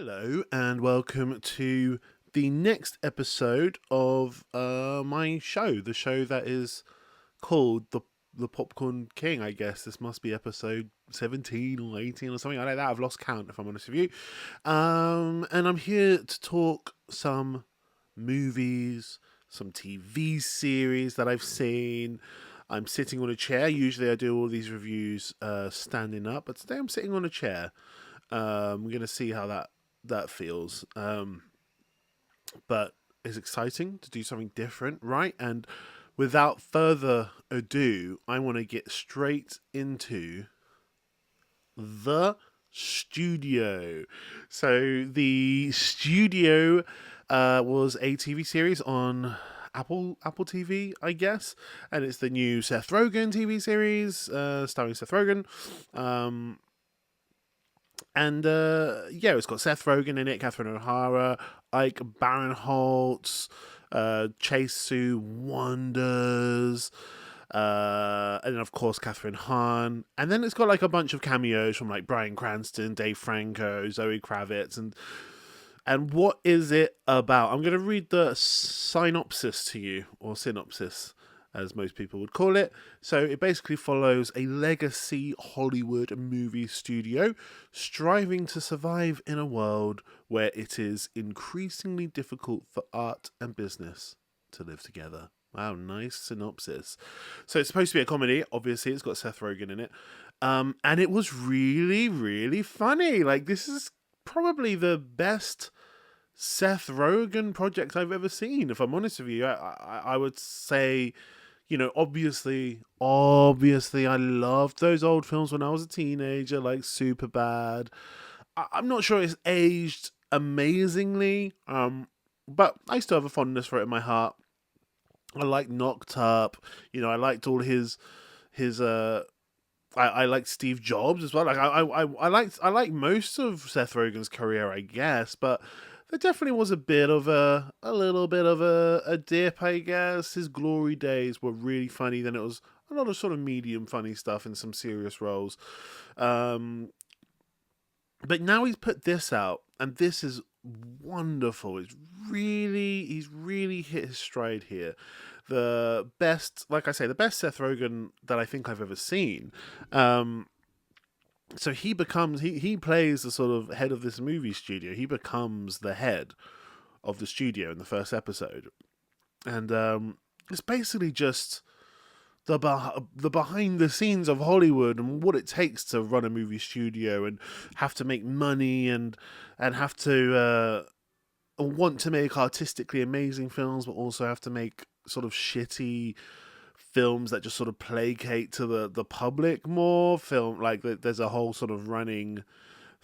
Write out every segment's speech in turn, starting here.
Hello and welcome to the next episode of my show, the show that is called the Popcorn King. I guess this must be episode 17 or 18 or something like that. I've lost count, if I'm honest with you. And I'm here to talk some movies, some TV series that I've seen. I'm sitting on a chair. Usually I do all these reviews standing up, but today I'm sitting on a chair. We're going to see how that feels. But it's exciting to do something different, right? And without further ado, I want to get straight into the studio. So the studio was a TV series on Apple TV, I guess, and it's the new Seth Rogen TV series starring Seth Rogen. It's got Seth Rogen in it, Catherine O'Hara, Ike Barinholtz, Chase Sue Wonders, and then of course Catherine Hahn. And then it's got like a bunch of cameos from like Bryan Cranston, Dave Franco, Zoe Kravitz, and what is it about? I'm going to read the synopsis to you, or synopsis, as most people would call it. So it basically follows a legacy Hollywood movie studio striving to survive in a world where it is increasingly difficult for art and business to live together. Wow, nice synopsis. So it's supposed to be a comedy. Obviously, it's got Seth Rogen in it. And it was really, really funny. Like, this is probably the best Seth Rogen project I've ever seen, if I'm honest with you. I would say, obviously, I loved those old films when I was a teenager, like Superbad. I'm not sure it's aged amazingly, but I still have a fondness for it in my heart. I liked Knocked Up. I liked all his. I liked Steve Jobs as well. Like I liked most of Seth Rogen's career, I guess, but there definitely was a little bit of a dip, I guess. His glory days were really funny. Then it was a lot of sort of medium funny stuff and some serious roles. But now he's put this out, and this is wonderful. He's really hit his stride here. The best, like I say, the best Seth Rogen that I think I've ever seen. So he plays the sort of head of this movie studio. He becomes the head of the studio in the first episode, and it's basically just the behind the scenes of Hollywood and what it takes to run a movie studio and have to make money and have to want to make artistically amazing films, but also have to make sort of shitty films that just sort of placate to the public more. There's a whole sort of running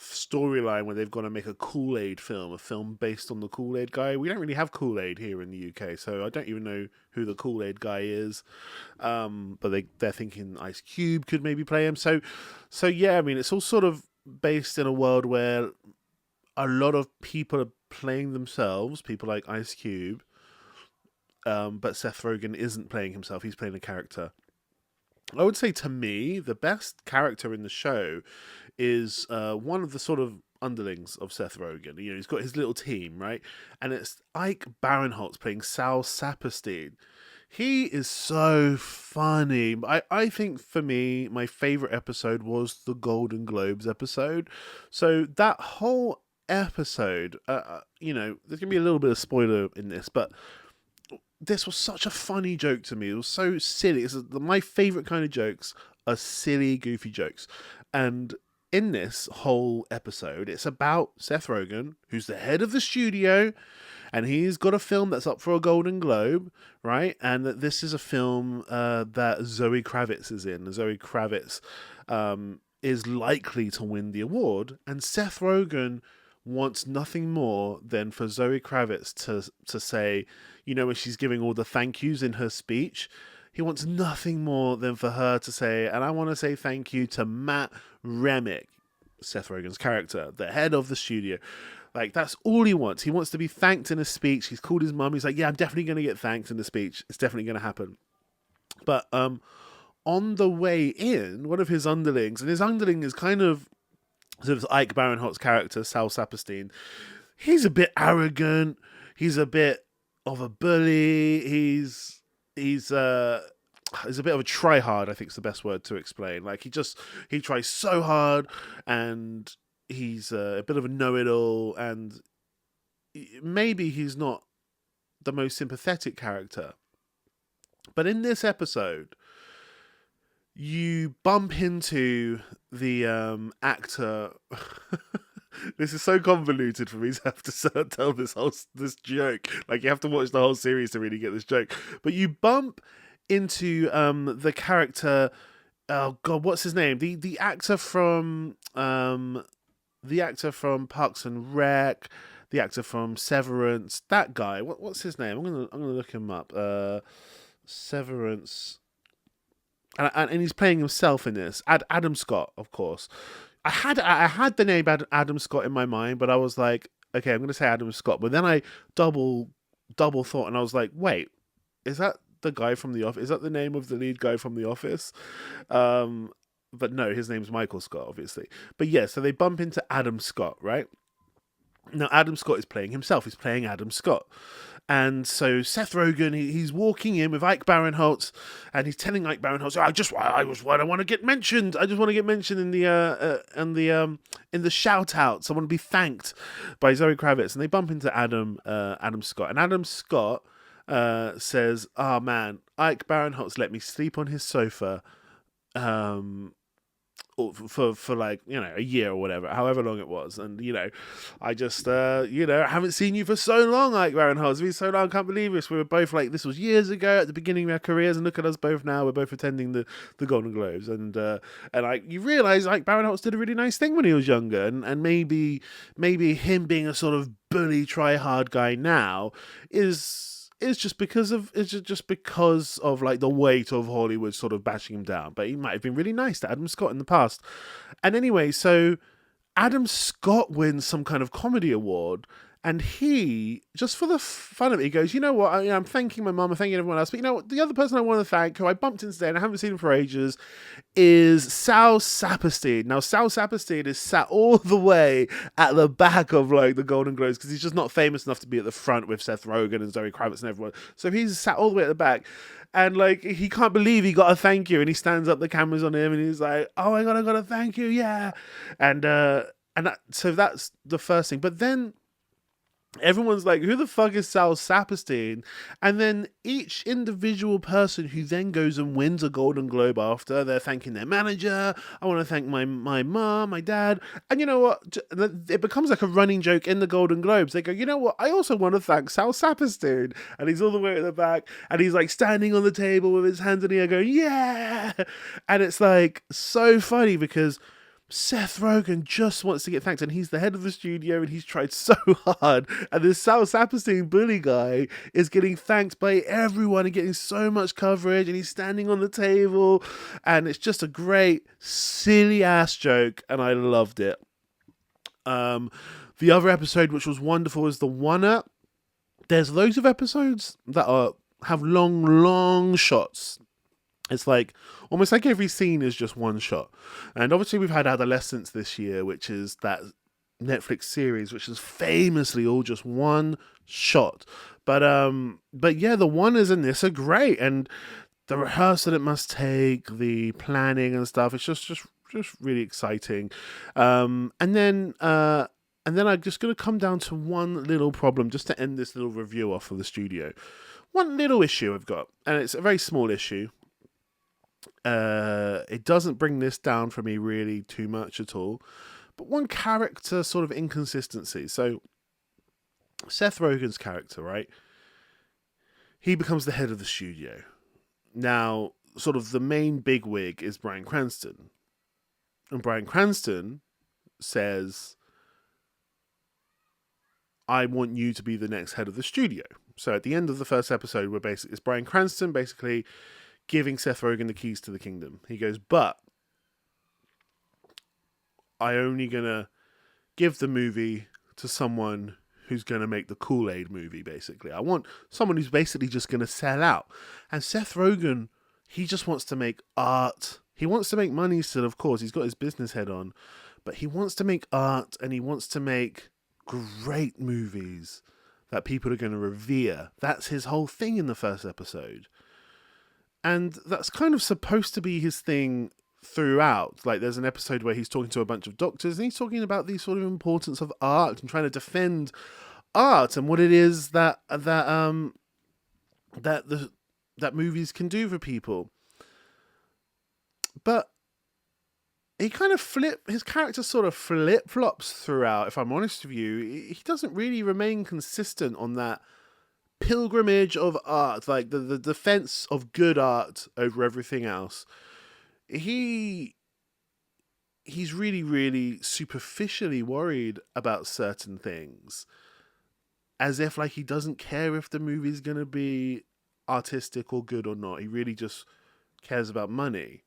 storyline where they've got to make a Kool-Aid film, a film based on the Kool-Aid guy. We don't really have Kool-Aid here in the UK, so I don't even know who the Kool-Aid guy is. But they're thinking Ice Cube could maybe play him. So yeah, I mean, it's all sort of based in a world where a lot of people are playing themselves, people like Ice Cube, but Seth Rogen isn't playing himself, he's playing a character. I would say, to me, the best character in the show is one of the sort of underlings of Seth Rogen. He's got his little team, right? And it's Ike Barinholtz playing Sal Saperstein. He is so funny. I think, for me, my favourite episode was the Golden Globes episode. So that whole episode, there's going to be a little bit of spoiler in this, but this was such a funny joke to me. It was so silly. My favourite kind of jokes are silly, goofy jokes. And in this whole episode, it's about Seth Rogen, who's the head of the studio, and he's got a film that's up for a Golden Globe, right? And that this is a film that Zoe Kravitz is in. Zoe Kravitz is likely to win the award, and Seth Rogen wants nothing more than for Zoe Kravitz to say, when she's giving all the thank yous in her speech, he wants nothing more than for her to say, and I want to say thank you to Matt Remick, Seth Rogen's character, the head of the studio. Like, that's all he wants. He wants to be thanked in a speech. He's called his mum. He's like, yeah, I'm definitely going to get thanked in the speech. It's definitely going to happen. But on the way in, one of his underlings, and his underling is kind of So this Ike Barinholtz character, Sal Saperstein, he's a bit arrogant. He's a bit of a bully. He's a bit of a tryhard, I think is the best word to explain. Like he tries so hard, and he's a bit of a know-it-all, and maybe he's not the most sympathetic character. But in this episode, you bump into the actor. This is so convoluted for me to have to tell this joke. Like, you have to watch the whole series to really get this joke. But you bump into the character. Oh God, what's his name? The actor from Parks and Rec, the actor from Severance. That guy. What's his name? I'm gonna look him up. Severance. And he's playing himself in this. Adam Scott, of course. I had the name Adam Scott in my mind, but I was like, okay, I'm going to say Adam Scott. But then I double thought, and I was like, wait, is that the guy from The Office? Is that the name of the lead guy from The Office? But no, his name's Michael Scott, obviously. But yeah, so they bump into Adam Scott, right? Now, Adam Scott is playing himself. He's playing Adam Scott. And so Seth Rogen, he's walking in with Ike Barinholtz, and he's telling Ike Barinholtz, I want to get mentioned. I just want to get mentioned in the shout outs. I want to be thanked by Zoe Kravitz. And they bump into Adam Scott, and Adam Scott says, "Oh man, Ike Barinholtz let me sleep on his sofa." For like, a year or whatever, however long it was. And, I just, I haven't seen you for so long, Ike Barinholtz. It's been so long, I can't believe this. We were both like, this was years ago at the beginning of our careers, and look at us both now. We're both attending the Golden Globes. And you realise Ike Barinholtz did a really nice thing when he was younger. And maybe him being a sort of bully, try-hard guy now is just because of like the weight of Hollywood sort of bashing him down. But he might have been really nice to Adam Scott in the past. And anyway, so Adam Scott wins some kind of comedy award, and he, just for the fun of it, he goes, you know what, I'm thanking my mum, I'm thanking everyone else, but you know what, the other person I want to thank, who I bumped into today and I haven't seen him for ages, is Sal Saperstein. Now, Sal Saperstein is sat all the way at the back of like the Golden Globes, because he's just not famous enough to be at the front with Seth Rogen and Zoe Kravitz and everyone. So he's sat all the way at the back, and like, he can't believe he got a thank you, and he stands up, the camera's on him, and he's like, oh my God, I got a thank you, yeah. So that's the first thing. But then everyone's like, who the fuck is Sal Saperstein? And then each individual person who then goes and wins a Golden Globe after, they're thanking their manager. I want to thank my mom, my dad. And you know what? It becomes like a running joke in the Golden Globes. They go, you know what? I also want to thank Sal Saperstein. And he's all the way at the back, and he's like standing on the table with his hands in the air going, yeah! And it's like so funny, because Seth Rogen just wants to get thanked, and he's the head of the studio, and he's tried so hard, and this Sal Saperstein bully guy is getting thanked by everyone and getting so much coverage, and he's standing on the table, and it's just a great silly ass joke, and I loved it. The other episode, which was wonderful, is the one-up. There's loads of episodes that have long shots. It's like almost like every scene is just one shot. And obviously we've had Adolescence this year, which is that Netflix series, which is famously all just one shot. But yeah, the one-ers in this are great, and the rehearsal it must take, the planning and stuff, it's just really exciting. And then I'm just going to come down to one little problem just to end this little review off of the studio. One little issue I've got, and it's a very small issue. It doesn't bring this down for me really too much at all, but one character sort of inconsistency. So Seth Rogen's character, right? He becomes the head of the studio. Now, sort of the main bigwig is Bryan Cranston, and Bryan Cranston says, I want you to be the next head of the studio. So at the end of the first episode, it's Bryan Cranston basically giving Seth Rogen the keys to the kingdom. He goes, but I'm only going to give the movie to someone who's going to make the Kool-Aid movie, basically. I want someone who's basically just going to sell out. And Seth Rogen, he just wants to make art. He wants to make money still, of course. He's got his business head on. but he wants to make art and he wants to make great movies that people are going to revere. That's his whole thing in the first episode. And that's kind of supposed to be his thing throughout. Like, there's an episode where he's talking to a bunch of doctors and he's talking about the sort of importance of art and trying to defend art and what it is that movies can do for people. But he kind of his character sort of flip-flops throughout, if I'm honest with you. He doesn't really remain consistent on that pilgrimage of art, like the defense of good art over everything else. He's really, really superficially worried about certain things, as if like he doesn't care if the movie's going to be artistic or good or not. He really just cares about money.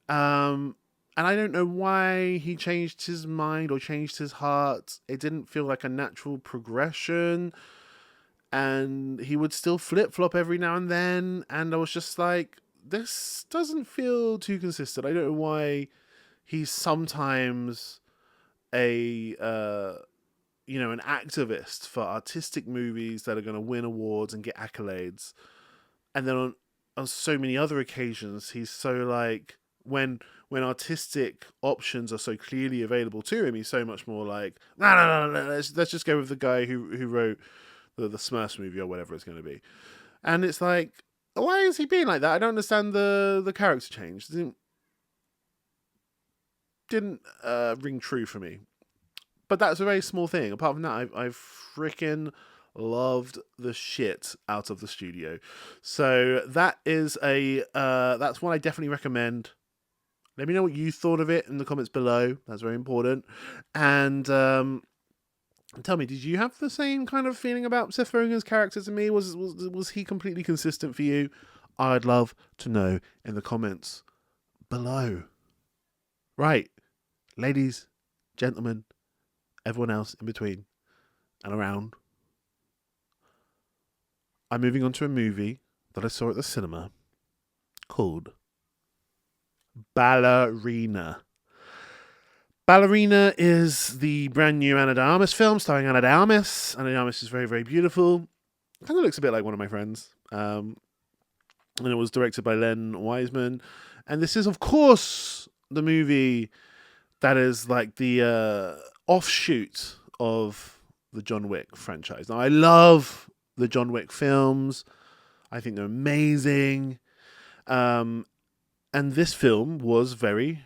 And I don't know why he changed his mind or changed his heart. It didn't feel like a natural progression. And he would still flip-flop every now and then. And I was just like, this doesn't feel too consistent. I don't know why he's sometimes an activist for artistic movies that are going to win awards and get accolades. And then on so many other occasions, he's so like, when artistic options are so clearly available to him, he's so much more like, no, let's just go with the guy who wrote the Smurfs movie or whatever it's going to be. And it's like, why is he being like that? I don't understand the character change. Didn't ring true for me. But that's a very small thing. Apart from that, I freaking loved the shit out of the studio. So that is that's one I definitely recommend. Let me know what you thought of it in the comments below. That's very important. And tell me, did you have the same kind of feeling about Seth Rogen's character to me? Was he completely consistent for you? I'd love to know in the comments below. Right, ladies, gentlemen, everyone else in between and around. I'm moving on to a movie that I saw at the cinema called Ballerina. Ballerina is the brand new Ana de Armas film starring Ana de Armas. Ana de Armas is very, very beautiful. Kind of looks a bit like one of my friends. And it was directed by Len Wiseman. And this is, of course, the movie that is like the offshoot of the John Wick franchise. Now, I love the John Wick films. I think they're amazing. And this film was very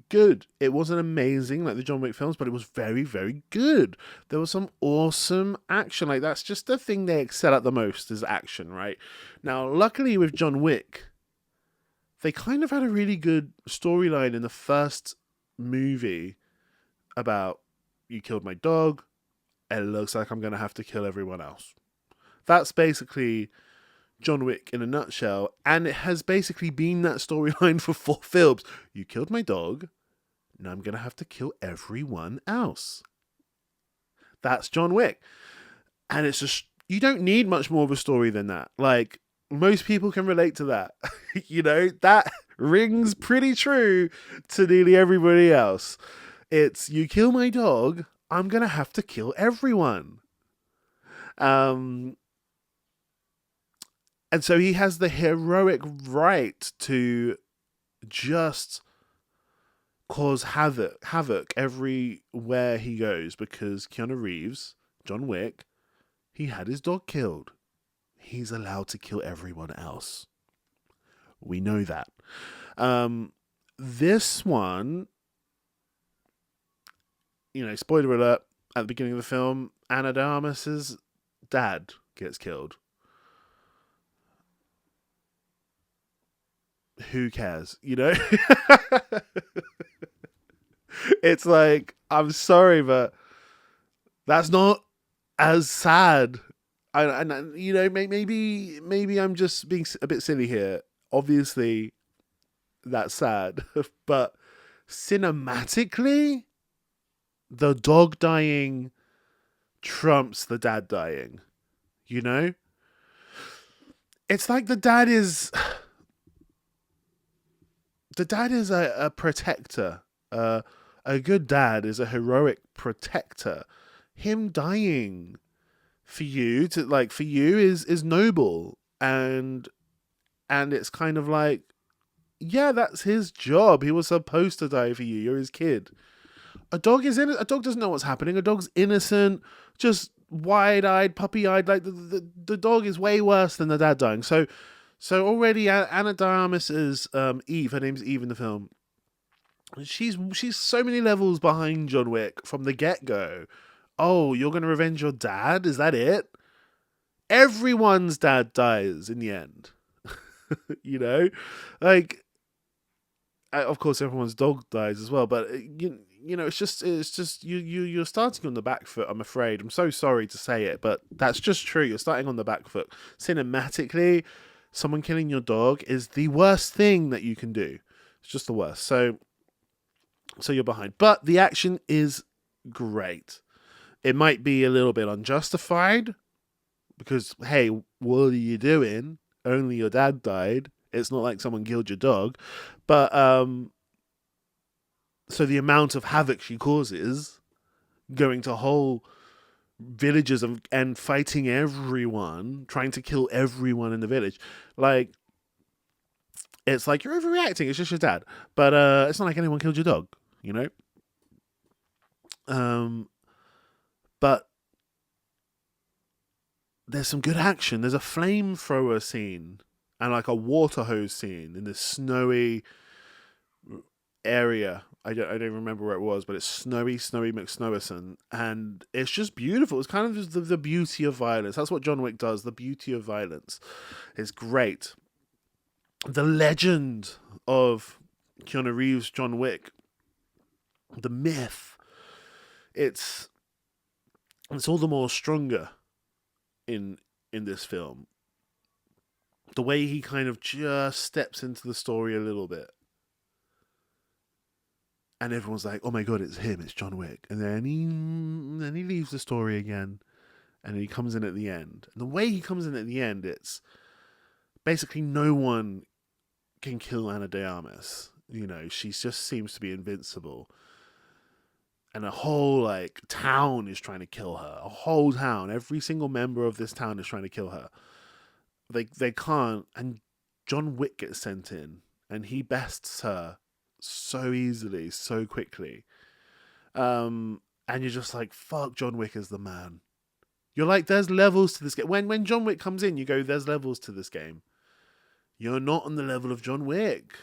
good. It wasn't amazing like the John Wick films, but it was very, very good. There was some awesome action. Like, that's just the thing they excel at the most, is action, right? Now, luckily with John Wick, they kind of had a really good storyline in the first movie about, you killed my dog, it looks like I'm going to have to kill everyone else. That's basically John Wick in a nutshell, and it has basically been that storyline for 4 films. You killed my dog, now I'm going to have to kill everyone else. That's John Wick. And it's just, you don't need much more of a story than that. Like, most people can relate to that. That rings pretty true to nearly everybody else. It's, you kill my dog, I'm going to have to kill everyone. And so he has the heroic right to just cause havoc everywhere he goes, because Keanu Reeves, John Wick, he had his dog killed. He's allowed to kill everyone else. We know that. This one, spoiler alert, at the beginning of the film, Ana de Armas's dad gets killed. Who cares? It's like, I'm sorry, but that's not as sad. Maybe I'm just being a bit silly here. Obviously, that's sad, but cinematically, the dog dying trumps the dad dying. It's like the dad is a protector, a A good dad is a heroic protector. Him dying for you to like for you is noble, and it's kind of like, yeah, that's his job. He was supposed to die for you. You're his kid. A dog is a dog doesn't know what's happening. A dog's innocent, just wide-eyed, puppy-eyed. Like the dog is way worse than the dad dying. So already Anna de Armas is Eve. Her name's Eve in the film. She's so many levels behind John Wick from the get-go. Oh, you're gonna revenge your dad? Is that it? Everyone's dad dies in the end. You know, like of course everyone's dog dies as well, but you know, it's just you're starting on the back foot. I'm afraid. I'm so sorry to say it, but that's just true. You're starting on the back foot. Cinematically, someone killing your dog is the worst thing that you can do. It's just the worst. So you're behind, but the action is great. It might be a little bit unjustified because, hey, what are you doing? Only your dad died. It's not like someone killed your dog. But so the amount of havoc she causes, going to whole villages and fighting everyone, trying to kill everyone in the village, like, it's like you're overreacting. It's just your dad. But it's not like anyone killed your dog, you know? But there's some good action. There's a flamethrower scene and like a water hose scene in this snowy area. I don't remember where it was, but it's snowy McSnowerson, and it's just beautiful. It's kind of just the beauty of violence. That's what John Wick does. The beauty of violence is great. The legend of Keanu Reeves' John Wick, the myth, it's all the more stronger in this film. The way he kind of just steps into the story a little bit. And everyone's like, oh my god, it's him, it's John Wick. And then he leaves the story again. And he comes in at the end. And the way he comes in at the end, it's basically no one can kill Ana de Armas. You know, she just seems to be invincible. And a whole, like, town is trying to kill her. A whole town. Every single member of this town is trying to kill her. They can't. And John Wick gets sent in. And he bests her so easily, so quickly. And you're just like, fuck, John Wick is the man. You're like, there's levels to this game. When John Wick comes in, you go, there's levels to this game. You're not on the level of John Wick.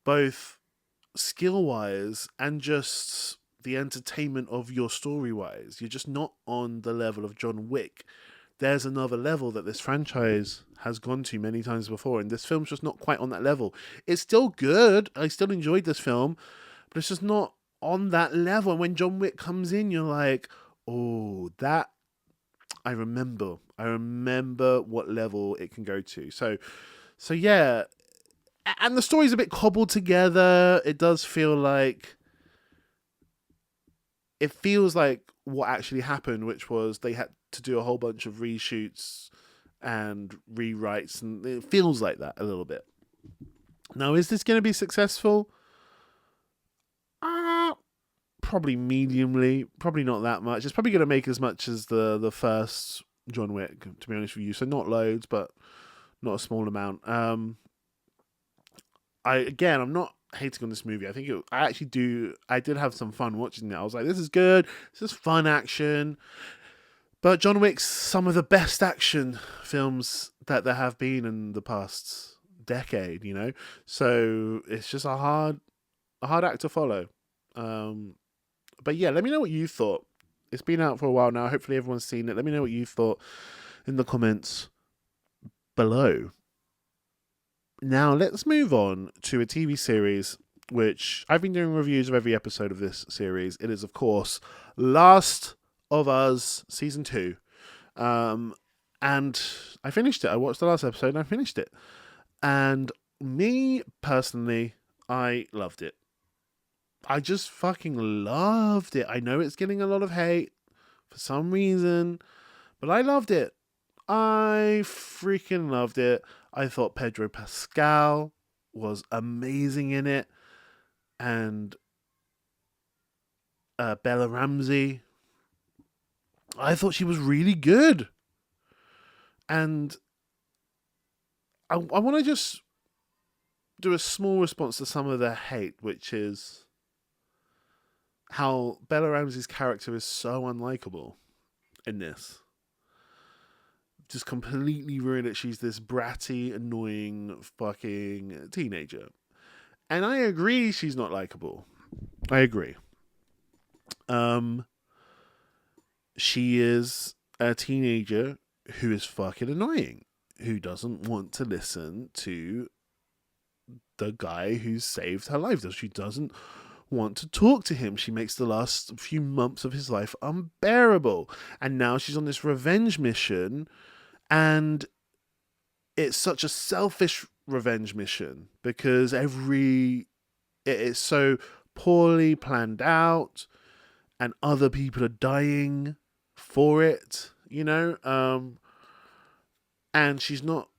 Both skill-wise and just the entertainment of your story-wise. You're just not on the level of John Wick. There's another level that this franchise has gone to many times before, and this film's just not quite on that level. It's still good. I still enjoyed this film, but it's just not on that level. And when John Wick comes in, you're like, oh, that I remember what level it can go to. So yeah. And the story's a bit cobbled together. It does feel like... It feels like what actually happened, which was they had to do a whole bunch of reshoots and rewrites, and it feels like that a little bit. Now, is this going to be successful? Probably mediumly. Probably not that much. It's probably going to make as much as the first John Wick, to be honest with you. So not loads, but not a small amount. I'm not hating on this movie. I did have some fun watching it. I was like, this is good. This is fun action. But John Wick's some of the best action films that there have been in the past decade, you know? So it's just a hard act to follow. But yeah, let me know what you thought. It's been out for a while now. Hopefully everyone's seen it. Let me know what you thought in the comments below. Now, let's move on to a TV series, which I've been doing reviews of every episode of this series. It is, of course, Last of Us Season 2. And I finished it. I watched the last episode and I finished it. And me, personally, I loved it. I just fucking loved it. I know it's getting a lot of hate for some reason, but I loved it. I freaking loved it. I thought Pedro Pascal was amazing in it. And Bella Ramsey. I thought she was really good. And I want to just do a small response to some of their hate, which is how Bella Ramsey's character is so unlikable in this. Just completely ruined it. She's this bratty, annoying fucking teenager. And I agree she's not likable. I agree. She is a teenager who is fucking annoying, who doesn't want to listen to the guy who saved her life. She doesn't want to talk to him. She makes the last few months of his life unbearable. And now she's on this revenge mission, and it's such a selfish revenge mission because it is so poorly planned out, and other people are dying for it, and she's not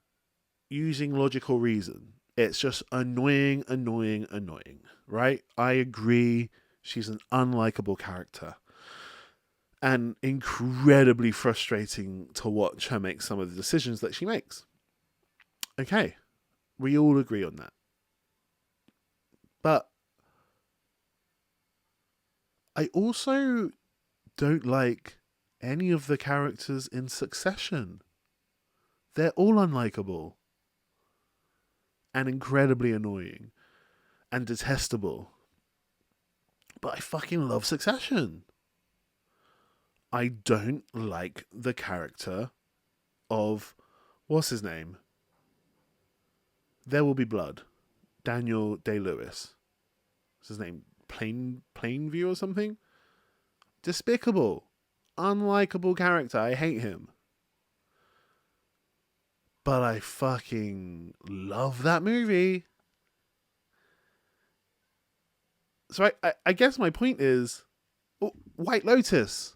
using logical reason. It's just annoying, right? I agree. She's an unlikable character and incredibly frustrating to watch her make some of the decisions that she makes. Okay, we all agree on that. But I also don't like any of the characters in Succession. They're all unlikable and incredibly annoying and detestable. But I fucking love Succession. I don't like the character of, what's his name? There Will Be Blood. Daniel Day-Lewis. What's his name? Plainview or something? Despicable. Unlikable character. I hate him. But I fucking love that movie. So I guess my point is, White Lotus.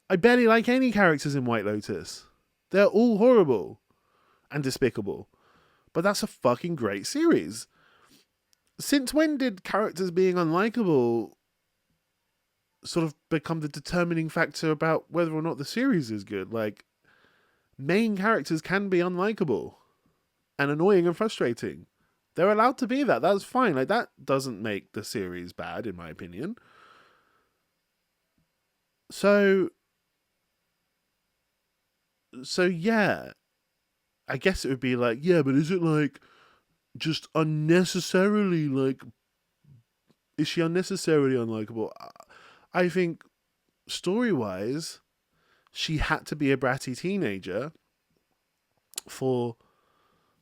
I barely like any characters in White Lotus. They're all horrible and despicable. But that's a fucking great series. Since when did characters being unlikable sort of become the determining factor about whether or not the series is good? Like, main characters can be unlikable and annoying and frustrating. They're allowed to be that. That's fine. Like, that doesn't make the series bad, in my opinion. So yeah, I guess it would be like, yeah, but is it like just unnecessarily, like, is she unnecessarily unlikable? I think story-wise, she had to be a bratty teenager for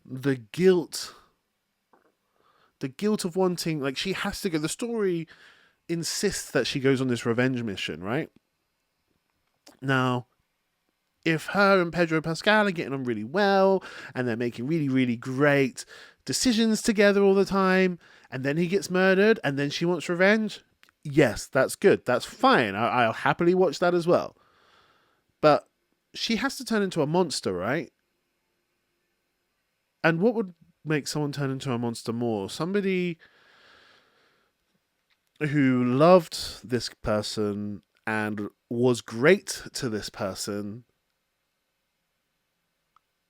the guilt of wanting, like, she has to go. The story insists that she goes on this revenge mission, right? Now, if her and Pedro Pascal are getting on really well and they're making really, really great decisions together all the time, and then he gets murdered and then she wants revenge, yes, that's good. That's fine. I'll happily watch that as well. But she has to turn into a monster, right? And what would make someone turn into a monster more? Somebody who loved this person and was great to this person,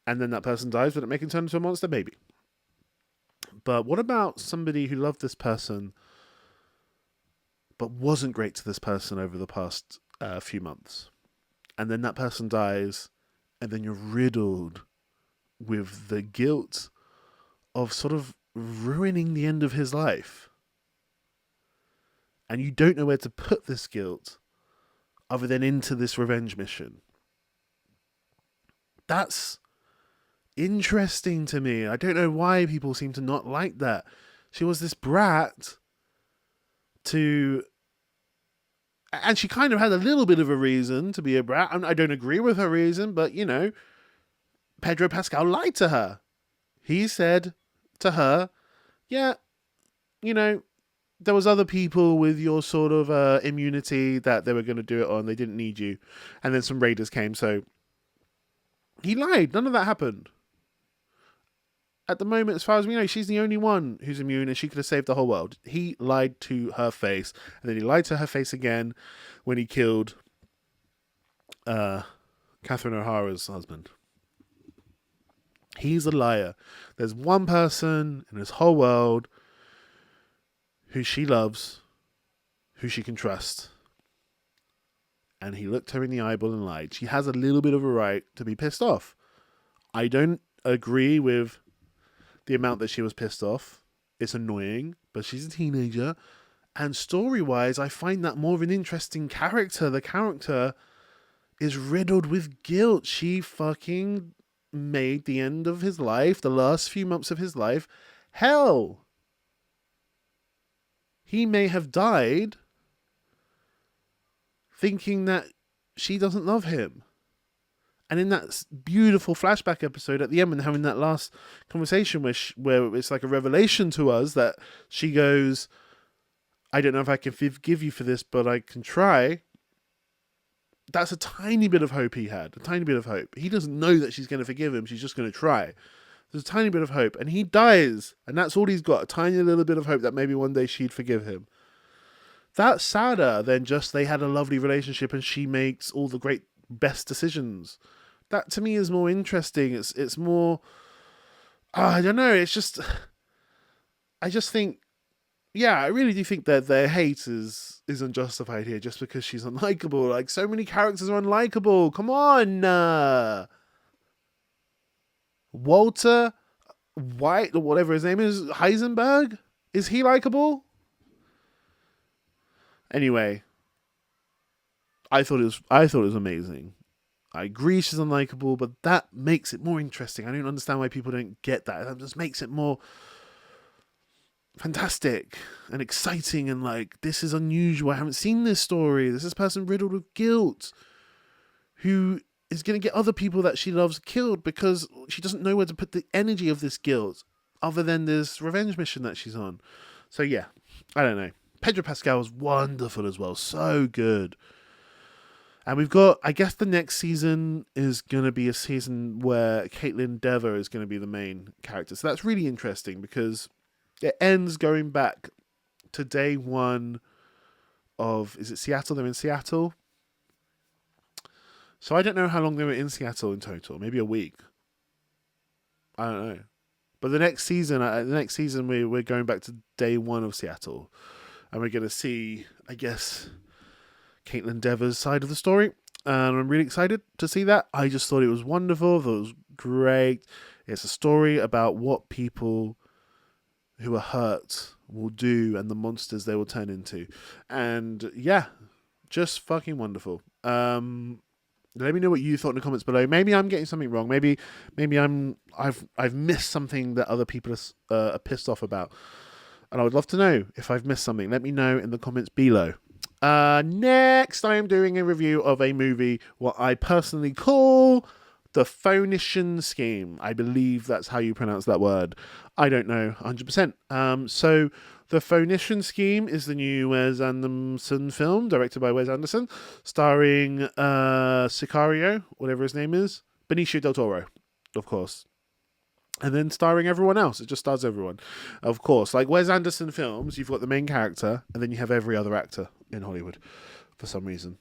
and then that person dies, would it make him turn into a monster? Maybe. But what about somebody who loved this person but wasn't great to this person over the past few months, and then that person dies, and then you're riddled with the guilt of sort of ruining the end of his life, and you don't know where to put this guilt other than into this revenge mission? That's interesting to me. I don't know why people seem to not like that. She was this brat and she kind of had a little bit of a reason to be a brat. I don't agree with her reason, but, Pedro Pascal lied to her. He said to her, yeah, there was other people with your sort of immunity that they were going to do it on. They didn't need you. And then some raiders came, so he lied. None of that happened. At the moment, as far as we know, she's the only one who's immune, and she could have saved the whole world. He lied to her face, and then he lied to her face again when he killed Catherine O'Hara's husband. He's a liar. There's one person in this whole world who she loves, who she can trust. And he looked her in the eyeball and lied. She has a little bit of a right to be pissed off. I don't agree with the amount that she was pissed off. It's annoying, but she's a teenager. And story-wise, I find that more of an interesting character. The character is riddled with guilt. She fucking made the end of his life, the last few months of his life, hell. He may have died thinking that she doesn't love him. And in that beautiful flashback episode at the end, when having that last conversation where it's like a revelation to us that she goes, I don't know if I can forgive you for this, but I can try. That's a tiny bit of hope he had. A tiny bit of hope. He doesn't know that she's going to forgive him. She's just going to try. There's a tiny bit of hope. And he dies. And that's all he's got. A tiny little bit of hope that maybe one day she'd forgive him. That's sadder than just they had a lovely relationship and she makes all the great best decisions. That to me is more interesting. It's more... I don't know. It's just... I just think... Yeah, I really do think that their hate is unjustified here just because she's unlikable. Like, so many characters are unlikable. Come on! Walter White, or whatever his name is, Heisenberg? Is he likable? Anyway, I thought it was amazing. I agree she's unlikable, but that makes it more interesting. I don't understand why people don't get that. That just makes it more fantastic and exciting, and like, this is unusual. I haven't seen this story. This is a person riddled with guilt who is going to get other people that she loves killed because she doesn't know where to put the energy of this guilt other than this revenge mission that she's on. So yeah, I don't know. Pedro Pascal was wonderful as well. So good. And we've got, I guess the next season is going to be a season where Caitlin Dever is going to be the main character. So that's really interesting because it ends going back to day one of, is it Seattle? They're in Seattle. So I don't know how long they were in Seattle in total. Maybe a week. I don't know. But the next season we're going back to day one of Seattle. And we're going to see, I guess, Caitlin Dever's side of the story. And I'm really excited to see that. I just thought it was wonderful. I thought it was great. It's a story about what people who are hurt will do and the monsters they will turn into. And yeah, just fucking wonderful. Let me know what you thought in the comments below. Maybe I'm getting something wrong. Maybe I've missed something that other people are pissed off about. And I would love to know if I've missed something. Let me know in the comments below. Next, I am doing a review of a movie, what I personally call the Phoenician Scheme. I believe that's how you pronounce that word. I don't know 100%. So the Phoenician Scheme is the new Wes Anderson film, directed by Wes Anderson, starring Sicario, whatever his name is, Benicio del Toro, of course. And then starring everyone else. It just stars everyone. Of course, like Wes Anderson films, you've got the main character, and then you have every other actor in Hollywood for some reason.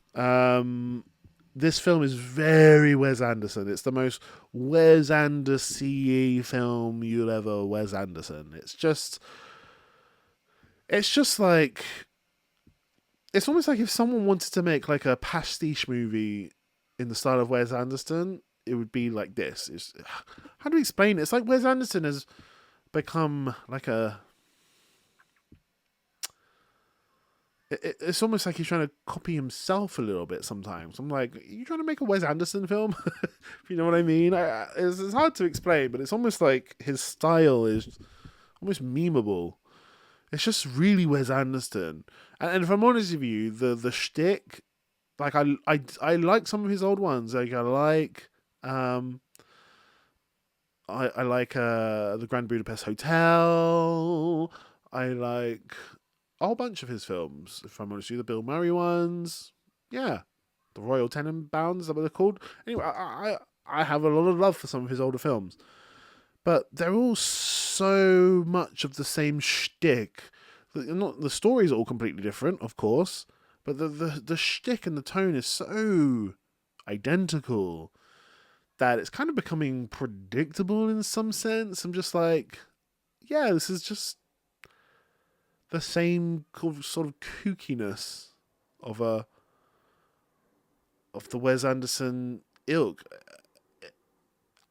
This film is very Wes Anderson. It's the most Wes Anderson-y film you'll ever Wes Anderson. It's just like, it's almost like if someone wanted to make like a pastiche movie in the style of Wes Anderson, it would be like this. How do we explain it? It's like Wes Anderson has become like a... It's almost like he's trying to copy himself a little bit sometimes. I'm like, are you trying to make a Wes Anderson film? If you know what I mean? It's hard to explain, but it's almost like his style is almost memeable. It's just really Wes Anderson. And if I'm honest with you, the shtick, like I like some of his old ones. Like I like the Grand Budapest Hotel. I like a whole bunch of his films. If I'm honest with you, the Bill Murray ones. Yeah. The Royal Tenenbaums, is that what they're called? Anyway, I have a lot of love for some of his older films. but they're all so much of the same shtick. The stories are all completely different, of course, but the shtick and the tone is so identical that it's kind of becoming predictable in some sense. I'm just like, yeah, this is just the same sort of kookiness of the Wes Anderson ilk.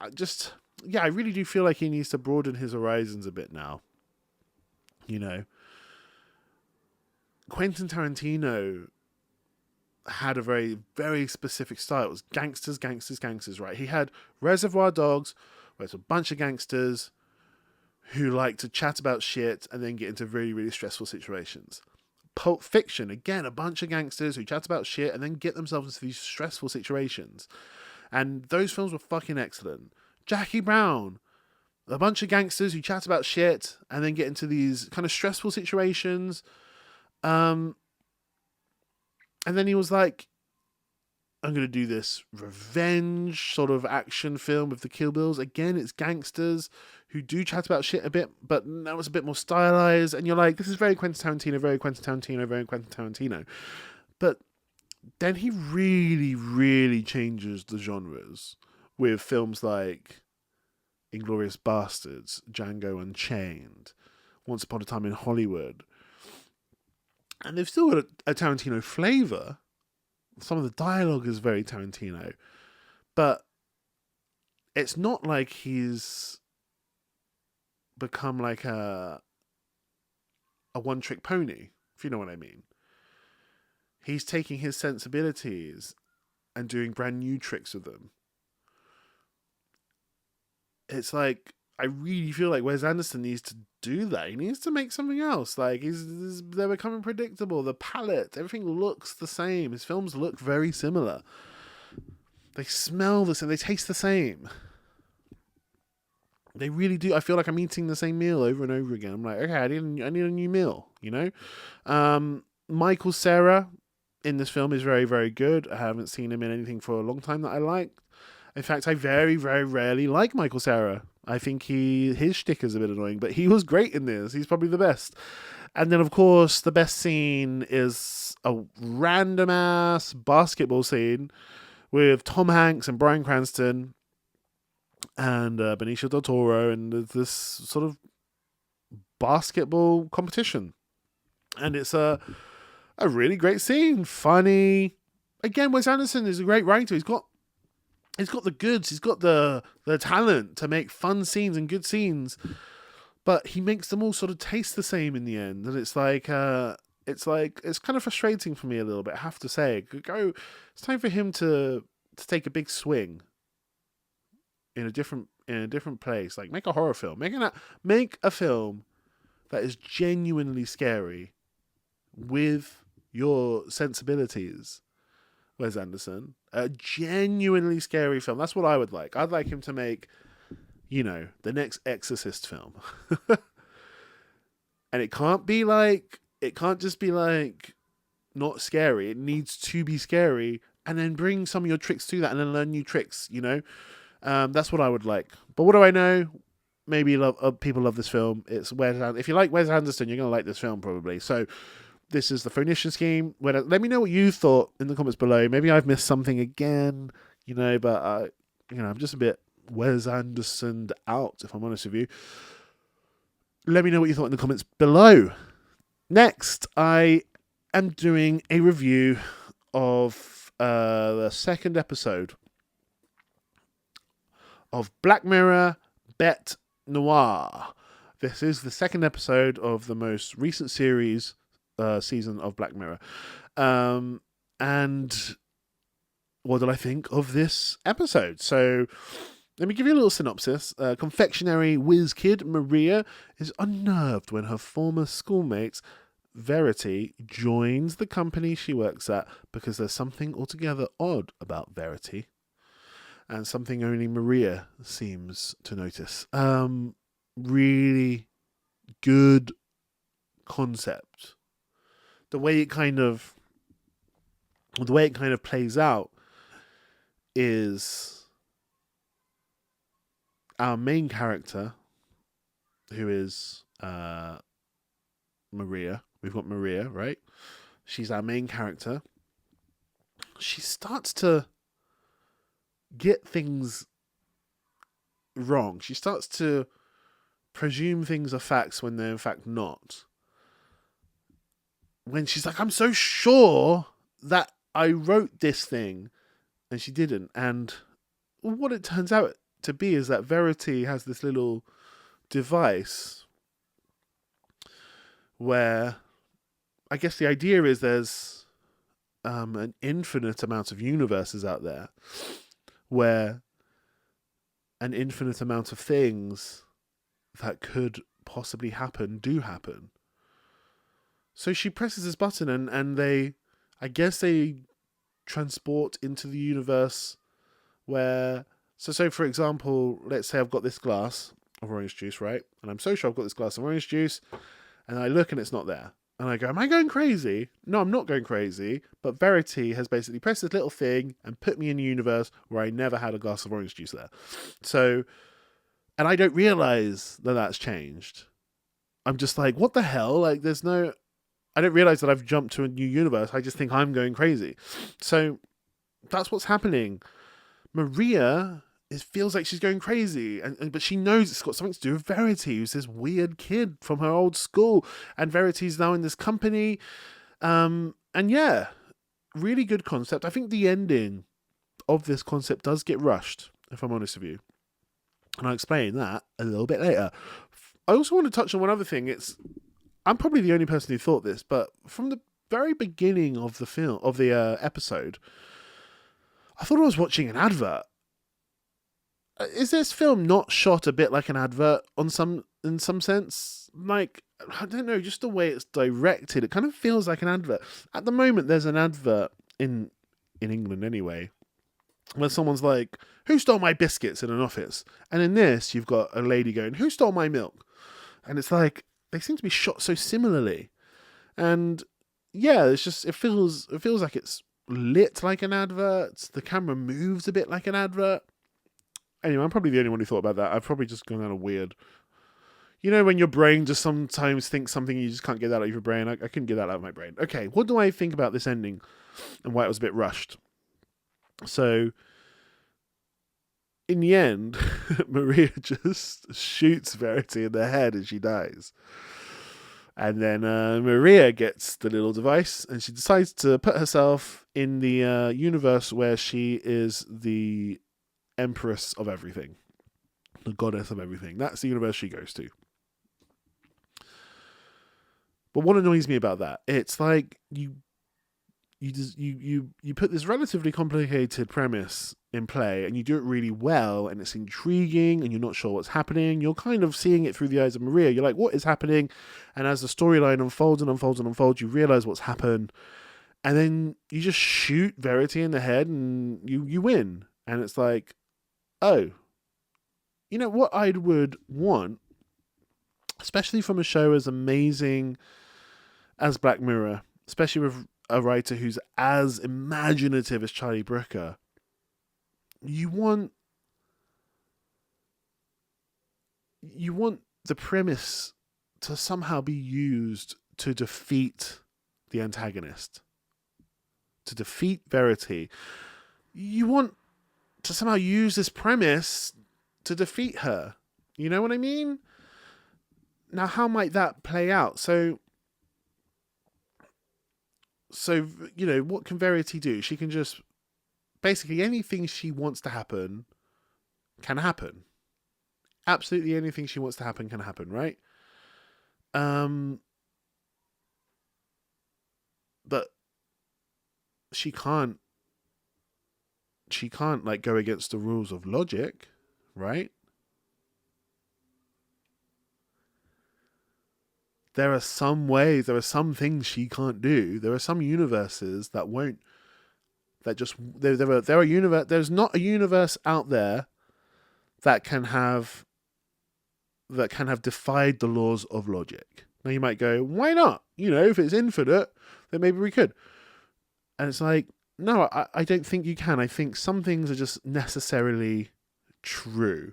I really do feel like he needs to broaden his horizons a bit now. You know, Quentin Tarantino had a very, very specific style. It was gangsters, gangsters, gangsters, right? He had Reservoir Dogs, where it's a bunch of gangsters who like to chat about shit and then get into really, really stressful situations. Pulp Fiction, again, a bunch of gangsters who chat about shit and then get themselves into these stressful situations. And those films were fucking excellent. Jackie Brown, a bunch of gangsters who chat about shit and then get into these kind of stressful situations. And then he was like, I'm going to do this revenge sort of action film with the Kill Bills. Again, it's gangsters who do chat about shit a bit, but now it's a bit more stylized. And you're like, this is very Quentin Tarantino, very Quentin Tarantino, very Quentin Tarantino. But then he really, really changes the genres with films like Inglourious Bastards, Django Unchained, Once Upon a Time in Hollywood. And they've still got a Tarantino flavour. Some of the dialogue is very Tarantino. But it's not like he's become like a one-trick pony, if you know what I mean. He's taking his sensibilities and doing brand new tricks with them. It's like, I really feel like Wes Anderson needs to do that. He needs to make something else. Like, they're becoming predictable. The palette, everything looks the same. His films look very similar. They smell the same. They taste the same. They really do. I feel like I'm eating the same meal over and over again. I'm like, okay, I need a new meal, you know? Michael Cera in this film is very, very good. I haven't seen him in anything for a long time that I like. In fact, I very, very rarely like Michael Cera. I think his shtick is a bit annoying, but he was great in this. He's probably the best. And then, of course, the best scene is a random-ass basketball scene with Tom Hanks and Bryan Cranston and Benicio del Toro, and this sort of basketball competition. And it's a really great scene. Funny. Again, Wes Anderson is a great writer. He's got the goods. He's got the talent to make fun scenes and good scenes, but he makes them all sort of taste the same in the end. And it's like it's kind of frustrating for me a little bit, I have to say. It's time for him to take a big swing in a different place. Like, make a horror film. Make a film that is genuinely scary with your sensibilities, Wes Anderson. A genuinely scary film. That's what I would like. I'd like him to make, the next Exorcist film. And it can't just be like not scary. It needs to be scary, and then bring some of your tricks to that and then learn new tricks, That's what I would like. But what do I know? Maybe people love this film. It's Wes Anderson. If you like Wes Anderson, you're going to like this film probably. So this is the Phoenician scheme. Let me know what you thought in the comments below. Maybe I've missed something again, but I'm just a bit Wes Andersoned out, if I'm honest with you. Let me know what you thought in the comments below. Next, I am doing a review of the second episode of Black Mirror, Bête Noire. This is the second episode of the most recent season of Black Mirror. And what did I think of this episode? So let me give you a little synopsis. Confectionery whiz kid Maria is unnerved when her former schoolmate Verity joins the company she works at because there's something altogether odd about Verity, and something only Maria seems to notice. Really good concept. The way it kind of plays out is our main character, who is Maria. We've got Maria, right? She's our main character. She starts to get things wrong. She starts to presume things are facts when they're in fact not. When she's like, I'm so sure that I wrote this thing, and she didn't. And what it turns out to be is that Verity has this little device where I guess the idea is there's an infinite amount of universes out there where an infinite amount of things that could possibly happen do happen. So she presses this button and they transport into the universe where, so for example, let's say I've got this glass of orange juice, right? And I'm so sure I've got this glass of orange juice, and I look and it's not there. And I go, am I going crazy? No, I'm not going crazy. But Verity has basically pressed this little thing and put me in a universe where I never had a glass of orange juice there. So, and I don't realize that that's changed. I'm just like, what the hell? Like, I don't realize that I've jumped to a new universe. I just think I'm going crazy. So that's what's happening. Maria feels like she's going crazy, but she knows it's got something to do with Verity, who's this weird kid from her old school, and Verity's now in this company. And yeah, really good concept. I think the ending of this concept does get rushed, if I'm honest with you. And I'll explain that a little bit later. I also want to touch on one other thing. I'm probably the only person who thought this, but from the very beginning of the episode, I thought I was watching an advert. Is this film not shot a bit like an advert in some sense? Like, I don't know, just the way it's directed, it kind of feels like an advert. At the moment, there's an advert in England anyway, where someone's like, who stole my biscuits in an office? And in this, you've got a lady going, who stole my milk? And it's like, they seem to be shot so similarly. And yeah, it feels like it's lit like an advert. The camera moves a bit like an advert. Anyway, I'm probably the only one who thought about that. I've probably just gone out of weird. You know, when your brain just sometimes thinks something you just can't get that out of your brain. I couldn't get that out of my brain. Okay, what do I think about this ending and why it was a bit rushed? So, in the end, Maria just shoots Verity in the head and she dies. And then Maria gets the little device and she decides to put herself in the universe where she is the empress of everything, the goddess of everything. That's the universe she goes to. But what annoys me about that, it's like you put this relatively complicated premise in play and you do it really well and it's intriguing and you're not sure what's happening. You're kind of seeing it through the eyes of Maria. You're like, what is happening? And as the storyline unfolds and unfolds and unfolds, you realize what's happened. And then you just shoot Verity in the head and you win. And it's like, oh, you know what I would want, especially from a show as amazing as Black Mirror, especially with a writer who's as imaginative as Charlie Brooker. You want the premise to somehow be used to defeat the antagonist, to defeat Verity. You want to somehow use this premise to defeat her. You know what I mean? Now, how might that play out? So, you know, what can Verity do? She can just, basically anything she wants to happen can happen. Absolutely anything she wants to happen can happen, right? But she can't like go against the rules of logic, right? There are some ways, there are some things she can't do. There are some universes that won't, that just, there's not a universe out there that can have defied the laws of logic. Now you might go, why not? You know, if it's infinite, then maybe we could. And it's like, no, I don't think you can. I think some things are just necessarily true.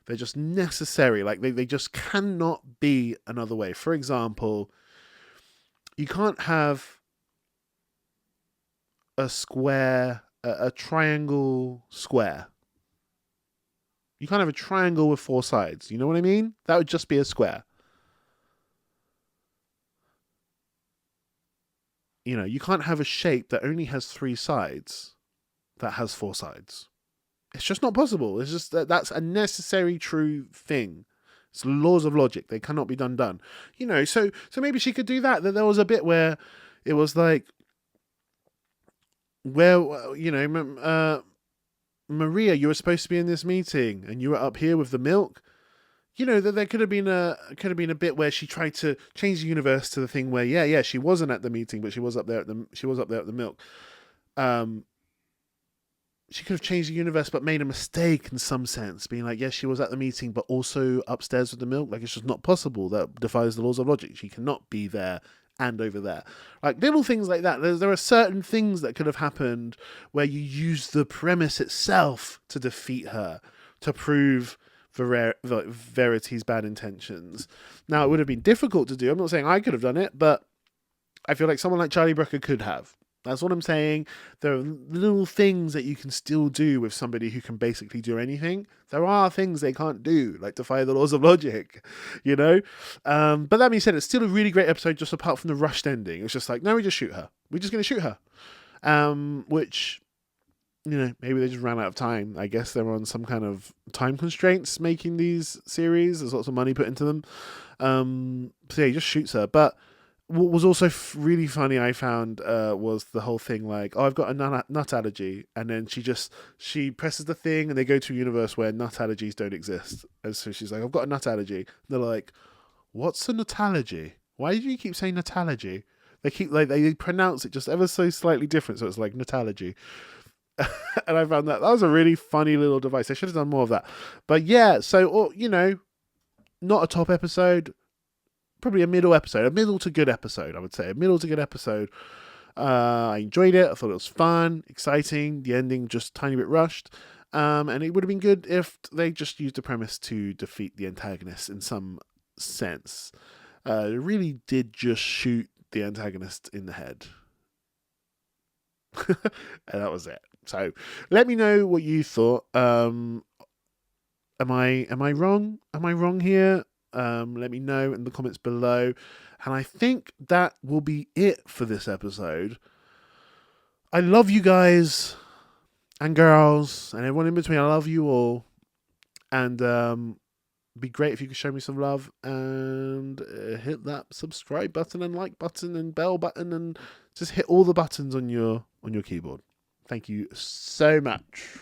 They're just necessary. Like, they just cannot be another way. For example, you can't have a square, a triangle square. You can't have a triangle with 4 sides. You know what I mean? That would just be a square. You know, you can't have a shape that only has 3 sides that has 4 sides. It's just not possible. It's just that's a necessary true thing. It's laws of logic. They cannot be done. You know, so maybe she could do that. That there was a bit where it was like, where, you know, Maria, you were supposed to be in this meeting and you were up here with the milk. You know, that there could have been a bit where she tried to change the universe to the thing where yeah, she wasn't at the meeting, but she was up there at the milk. She could have changed the universe but made a mistake in some sense, being like, yes, she was at the meeting but also upstairs with the milk. Like, it's just not possible. That defies the laws of logic. She cannot be there and over there. Like, little things like that. There are certain things that could have happened where you use the premise itself to defeat her, to prove Verity's bad intentions. Now, it would have been difficult to do. I'm not saying I could have done it, but I feel like someone like Charlie Brooker could have. That's what I'm saying. There are little things that you can still do with somebody who can basically do anything. There are things they can't do, like defy the laws of logic, you know? But that being said, it's still a really great episode, just apart from the rushed ending. It's just like, no, we just shoot her. We're just going to shoot her. Which, you know, maybe they just ran out of time. I guess they're on some kind of time constraints making these series. There's lots of money put into them. So yeah, he just shoots her. But what was also really funny, I found, was the whole thing like, oh, I've got a nut allergy. And then she presses the thing and they go to a universe where nut allergies don't exist. And so she's like, I've got a nut allergy. And they're like, what's a nut allergy? Why do you keep saying nut allergy? They keep like, they pronounce it just ever so slightly different. So it's like nut allergy. And I found that was a really funny little device. They should have done more of that. But yeah, so, you know, not a top episode. Probably a middle episode, a middle to good episode, I would say. A middle to good episode. I enjoyed it. I thought it was fun, exciting. The ending just tiny bit rushed. And it would have been good if they just used the premise to defeat the antagonist in some sense. It really did just shoot the antagonist in the head. And that was it. So let me know what you thought. Am I wrong? Am I wrong here? Let me know in the comments below. And I think that will be it for this episode. I love you guys and girls and everyone in between. I love you all. And it'd be great if you could show me some love and hit that subscribe button and like button and bell button and just hit all the buttons on your keyboard. Thank you so much.